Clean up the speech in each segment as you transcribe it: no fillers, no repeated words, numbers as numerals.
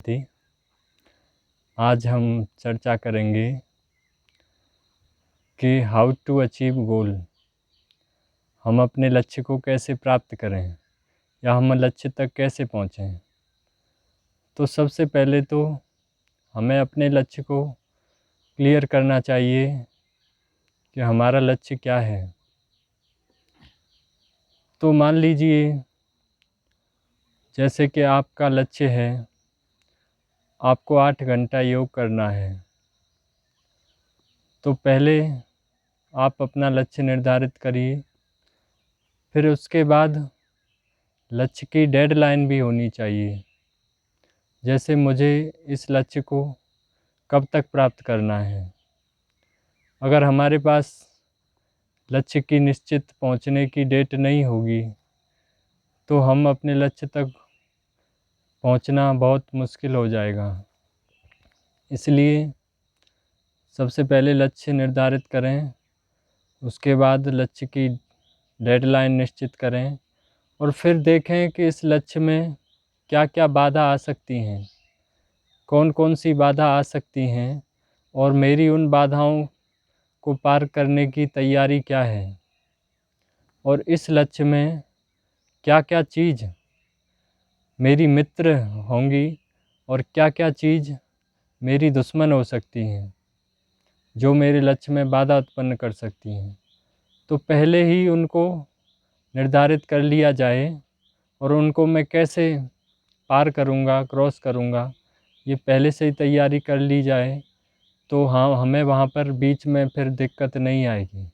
भांति आज हम चर्चा करेंगे कि हाउ टू अचीव गोल। हम अपने लक्ष्य को कैसे प्राप्त करें या हम लक्ष्य तक कैसे पहुँचें। तो सबसे पहले तो हमें अपने लक्ष्य को क्लियर करना चाहिए कि हमारा लक्ष्य क्या है। तो मान लीजिए जैसे कि आपका लक्ष्य है आपको 8 घंटा योग करना है, तो पहले आप अपना लक्ष्य निर्धारित करिए। फिर उसके बाद लक्ष्य की डेडलाइन भी होनी चाहिए। जैसे मुझे इस लक्ष्य को कब तक प्राप्त करना है। अगर हमारे पास लक्ष्य की निश्चित पहुंचने की डेट नहीं होगी तो हम अपने लक्ष्य तक पहुंचना बहुत मुश्किल हो जाएगा। इसलिए सबसे पहले लक्ष्य निर्धारित करें, उसके बाद लक्ष्य की डेडलाइन निश्चित करें और फिर देखें कि इस लक्ष्य में क्या क्या बाधा आ सकती हैं, कौन कौन सी बाधा आ सकती हैं और मेरी उन बाधाओं को पार करने की तैयारी क्या है और इस लक्ष्य में क्या क्या चीज़ मेरी मित्र होंगी और क्या क्या चीज़ मेरी दुश्मन हो सकती हैं जो मेरे लक्ष्य में बाधा उत्पन्न कर सकती हैं। तो पहले ही उनको निर्धारित कर लिया जाए और उनको मैं कैसे पार करूँगा, क्रॉस करूँगा, ये पहले से ही तैयारी कर ली जाए तो हाँ हमें वहाँ पर बीच में फिर दिक्कत नहीं आएगी।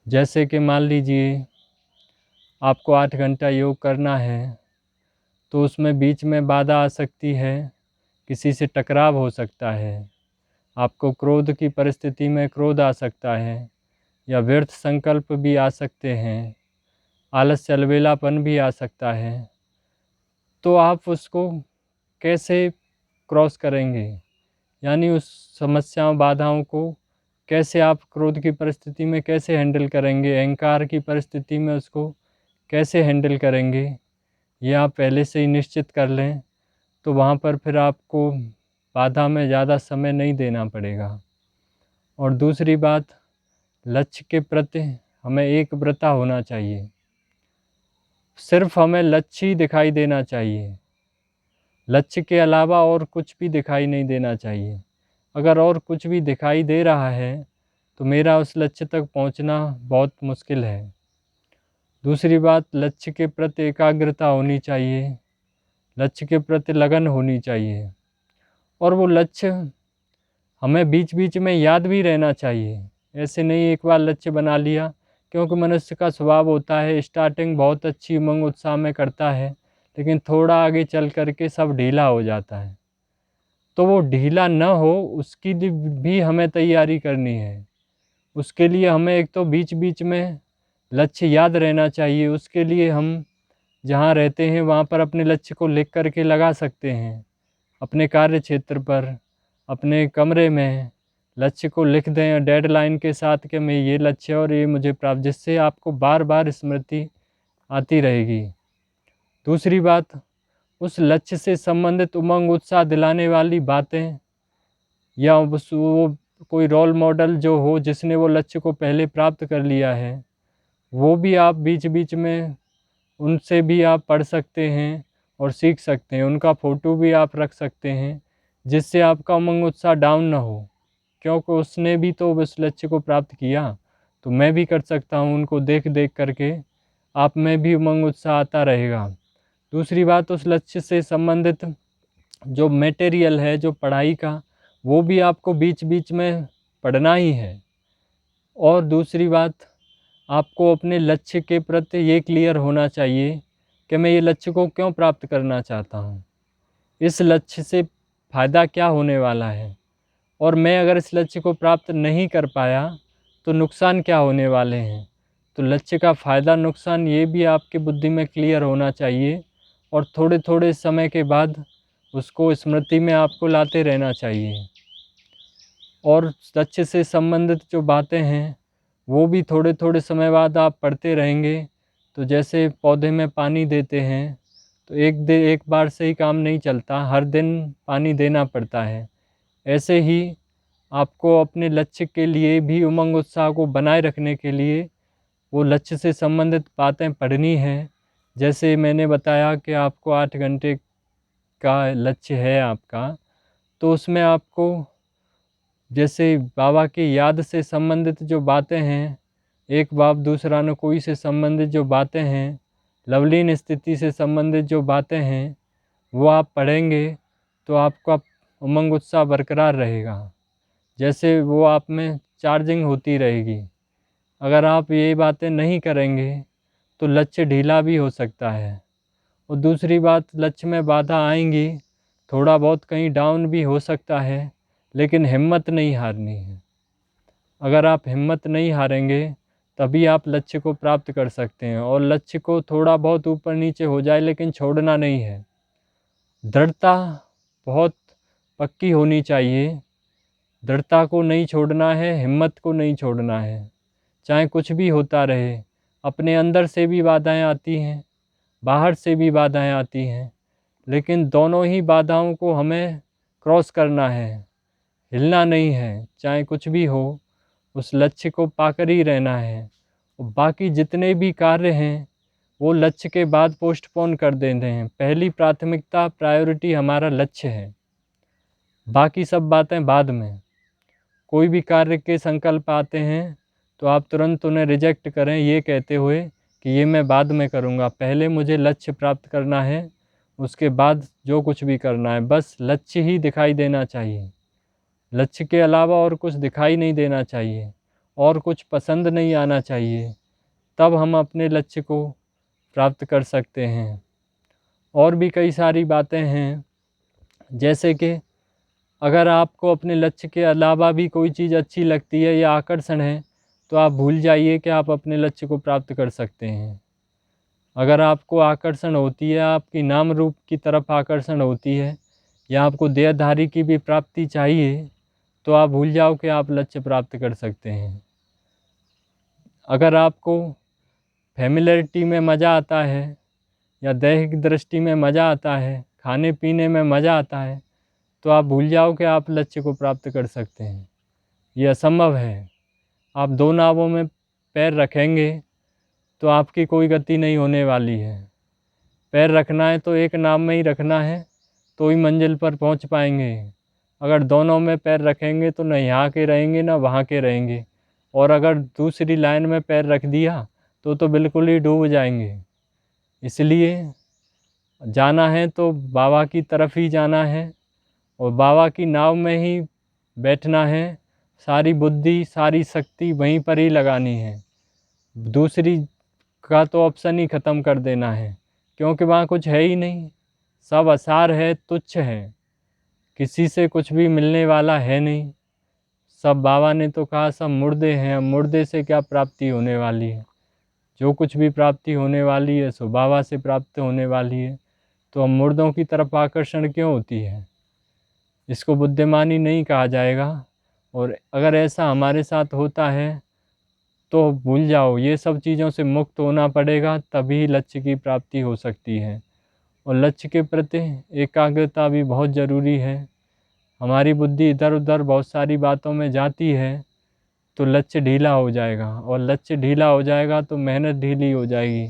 जैसे कि मान लीजिए आपको 8 घंटा योग करना है तो उसमें बीच में बाधा आ सकती है, किसी से टकराव हो सकता है, आपको क्रोध की परिस्थिति में क्रोध आ सकता है या व्यर्थ संकल्प भी आ सकते हैं, आलस्य अलबेलापन भी आ सकता है। तो आप उसको कैसे क्रॉस करेंगे, यानी उस समस्याओं बाधाओं को कैसे आप क्रोध की परिस्थिति में कैसे हैंडल करेंगे, अहंकार की परिस्थिति में उसको कैसे हैंडल करेंगे, ये आप पहले से ही निश्चित कर लें। तो वहाँ पर फिर आपको बाधा में ज़्यादा समय नहीं देना पड़ेगा। और दूसरी बात, लक्ष्य के प्रति हमें एकव्रता होना चाहिए। सिर्फ हमें लक्ष्य ही दिखाई देना चाहिए, लक्ष्य के अलावा और कुछ भी दिखाई नहीं देना चाहिए। अगर और कुछ भी दिखाई दे रहा है तो मेरा उस लक्ष्य तक पहुंचना बहुत मुश्किल है। दूसरी बात, लक्ष्य के प्रति एकाग्रता होनी चाहिए, लक्ष्य के प्रति लगन होनी चाहिए और वो लक्ष्य हमें बीच बीच में याद भी रहना चाहिए। ऐसे नहीं एक बार लक्ष्य बना लिया, क्योंकि मनुष्य का स्वभाव होता है स्टार्टिंग बहुत अच्छी उमंग उत्साह में करता है लेकिन थोड़ा आगे चल कर के सब ढीला हो जाता है। तो वो ढीला न हो उसकी भी हमें तैयारी करनी है। उसके लिए हमें एक तो बीच बीच में लक्ष्य याद रहना चाहिए। उसके लिए हम जहाँ रहते हैं वहाँ पर अपने लक्ष्य को लिख कर के लगा सकते हैं। अपने कार्य क्षेत्र पर अपने कमरे में लक्ष्य को लिख दें डेडलाइन के साथ कि मैं ये लक्ष्य और ये मुझे प्राप्त, जिससे आपको बार बार स्मृति आती रहेगी। दूसरी बात, उस लक्ष्य से संबंधित उमंग उत्साह दिलाने वाली बातें या वो कोई रोल मॉडल जो हो जिसने वो लक्ष्य को पहले प्राप्त कर लिया है, वो भी आप बीच बीच में उनसे भी आप पढ़ सकते हैं और सीख सकते हैं। उनका फ़ोटो भी आप रख सकते हैं जिससे आपका उमंग उत्साह डाउन ना हो, क्योंकि उसने भी तो उस लक्ष्य को प्राप्त किया तो मैं भी कर सकता हूँ। उनको देख देख करके आप में भी उमंग उत्साह आता रहेगा। दूसरी बात, उस लक्ष्य से संबंधित जो मटेरियल है जो पढ़ाई का, वो भी आपको बीच बीच में पढ़ना ही है। और दूसरी बात, आपको अपने लक्ष्य के प्रति ये क्लियर होना चाहिए कि मैं ये लक्ष्य को क्यों प्राप्त करना चाहता हूँ, इस लक्ष्य से फ़ायदा क्या होने वाला है और मैं अगर इस लक्ष्य को प्राप्त नहीं कर पाया तो नुकसान क्या होने वाले हैं। तो लक्ष्य का फ़ायदा नुकसान ये भी आपकी बुद्धि में क्लियर होना चाहिए और थोड़े थोड़े समय के बाद उसको स्मृति में आपको लाते रहना चाहिए। और लक्ष्य से संबंधित जो बातें हैं वो भी थोड़े थोड़े समय बाद आप पढ़ते रहेंगे। तो जैसे पौधे में पानी देते हैं तो एक बार से ही काम नहीं चलता, हर दिन पानी देना पड़ता है। ऐसे ही आपको अपने लक्ष्य के लिए भी उमंग उत्साह को बनाए रखने के लिए वो लक्ष्य से संबंधित बातें पढ़नी हैं। जैसे मैंने बताया कि आपको 8 घंटे का लक्ष्य है आपका, तो उसमें आपको जैसे बाबा की याद से संबंधित जो बातें हैं, एक बाप दूसरा न कोई से संबंधित जो बातें हैं, लवलीन स्थिति से संबंधित जो बातें हैं, वो आप पढ़ेंगे तो आपका उमंग उत्साह बरकरार रहेगा। जैसे वो आप में चार्जिंग होती रहेगी। अगर आप ये बातें नहीं करेंगे तो लक्ष्य ढीला भी हो सकता है। और दूसरी बात, लक्ष्य में बाधा आएंगी, थोड़ा बहुत कहीं डाउन भी हो सकता है, लेकिन हिम्मत नहीं हारनी है। अगर आप हिम्मत नहीं हारेंगे तभी आप लक्ष्य को प्राप्त कर सकते हैं। और लक्ष्य को थोड़ा बहुत ऊपर नीचे हो जाए लेकिन छोड़ना नहीं है। दृढ़ता बहुत पक्की होनी चाहिए। दृढ़ता को नहीं छोड़ना है, हिम्मत को नहीं छोड़ना है। चाहे कुछ भी होता रहे, अपने अंदर से भी बाधाएं आती हैं, बाहर से भी बाधाएं आती हैं, लेकिन दोनों ही बाधाओं को हमें क्रॉस करना है, हिलना नहीं है। चाहे कुछ भी हो, उस लक्ष्य को पाकर ही रहना है। और बाकी जितने भी कार्य हैं वो लक्ष्य के बाद पोस्टपोन कर देते हैं। पहली प्राथमिकता, प्रायोरिटी हमारा लक्ष्य है, बाकी सब बातें बाद में। कोई भी कार्य के संकल्प आते हैं तो आप तुरंत उन्हें रिजेक्ट करें, ये कहते हुए कि ये मैं बाद में करूँगा, पहले मुझे लक्ष्य प्राप्त करना है, उसके बाद जो कुछ भी करना है। बस लक्ष्य ही दिखाई देना चाहिए, लक्ष्य के अलावा और कुछ दिखाई नहीं देना चाहिए, और कुछ पसंद नहीं आना चाहिए। तब हम अपने लक्ष्य को प्राप्त कर सकते हैं। और भी कई सारी बातें हैं, जैसे कि अगर आपको अपने लक्ष्य के अलावा भी कोई चीज़ अच्छी लगती है या आकर्षण है, तो आप भूल जाइए कि आप अपने लक्ष्य को प्राप्त कर सकते हैं। अगर आपको आकर्षण होती है, आपकी नाम रूप की तरफ आकर्षण होती है, या आपको देहधारी की भी प्राप्ति चाहिए, तो आप भूल जाओ कि आप लक्ष्य प्राप्त कर सकते हैं। अगर आपको फैमिलियरिटी में मज़ा आता है या दैहिक दृष्टि में मज़ा आता है, खाने पीने में मज़ा आता है, तो आप भूल जाओ कि आप लक्ष्य को प्राप्त कर सकते हैं। ये असंभव है। आप दो नावों में पैर रखेंगे तो आपकी कोई गति नहीं होने वाली है। पैर रखना है तो एक नाव में ही रखना है, तो ही मंजिल पर पहुंच पाएंगे। अगर दोनों में पैर रखेंगे तो न यहाँ के रहेंगे न वहाँ के रहेंगे, और अगर दूसरी लाइन में पैर रख दिया तो बिल्कुल ही डूब जाएंगे। इसलिए जाना है तो बाबा की तरफ ही जाना है, और बाबा की नाव में ही बैठना है। सारी बुद्धि, सारी शक्ति वहीं पर ही लगानी है। दूसरी का तो ऑप्शन ही ख़त्म कर देना है, क्योंकि वहाँ कुछ है ही नहीं। सब असार है, तुच्छ है, किसी से कुछ भी मिलने वाला है नहीं। सब, बाबा ने तो कहा, सब मुर्दे हैं। मुर्दे से क्या प्राप्ति होने वाली है? जो कुछ भी प्राप्ति होने वाली है सो बाबा से प्राप्त होने वाली है। तो हम मुर्दों की तरफ आकर्षण क्यों होती है? इसको बुद्धिमानी नहीं कहा जाएगा। और अगर ऐसा हमारे साथ होता है तो भूल जाओ, ये सब चीज़ों से मुक्त होना पड़ेगा, तभी लक्ष्य की प्राप्ति हो सकती है। और लक्ष्य के प्रति एकाग्रता भी बहुत ज़रूरी है। हमारी बुद्धि इधर उधर बहुत सारी बातों में जाती है तो लक्ष्य ढीला हो जाएगा, और लक्ष्य ढीला हो जाएगा तो मेहनत ढीली हो जाएगी।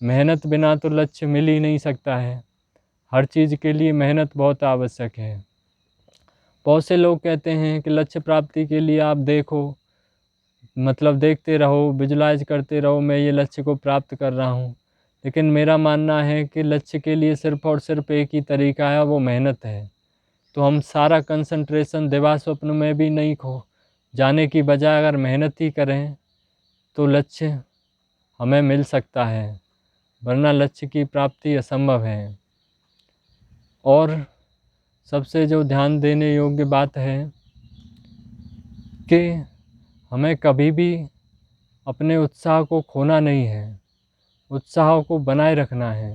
मेहनत बिना तो लक्ष्य मिल ही नहीं सकता है। हर चीज़ के लिए मेहनत बहुत आवश्यक है। बहुत से लोग कहते हैं कि लक्ष्य प्राप्ति के लिए आप देखो, मतलब देखते रहो, विजुलाइज करते रहो, मैं ये लक्ष्य को प्राप्त कर रहा हूँ। लेकिन मेरा मानना है कि लक्ष्य के लिए सिर्फ़ और सिर्फ एक ही तरीका है, वो मेहनत है। तो हम सारा कंसंट्रेशन दिवा स्वप्न में भी नहीं खो जाने की बजाय अगर मेहनत ही करें तो लक्ष्य हमें मिल सकता है, वरना लक्ष्य की प्राप्ति असंभव है। और सबसे जो ध्यान देने योग्य बात है कि हमें कभी भी अपने उत्साह को खोना नहीं है, उत्साह को बनाए रखना है।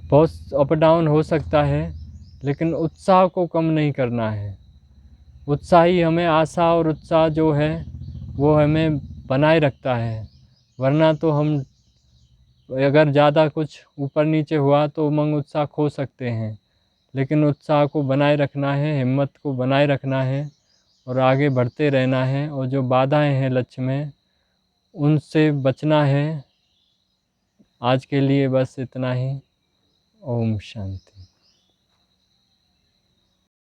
बहुत अप डाउन हो सकता है, लेकिन उत्साह को कम नहीं करना है। उत्साह ही हमें, आशा और उत्साह जो है वो हमें बनाए रखता है, वरना तो हम अगर ज़्यादा कुछ ऊपर नीचे हुआ तो उमंग उत्साह खो सकते हैं, लेकिन उत्साह को बनाए रखना है, हिम्मत को बनाए रखना है और आगे बढ़ते रहना है। और जो बाधाएं हैं लक्ष्य में, उनसे बचना है। आज के लिए बस इतना ही। ओम शांति।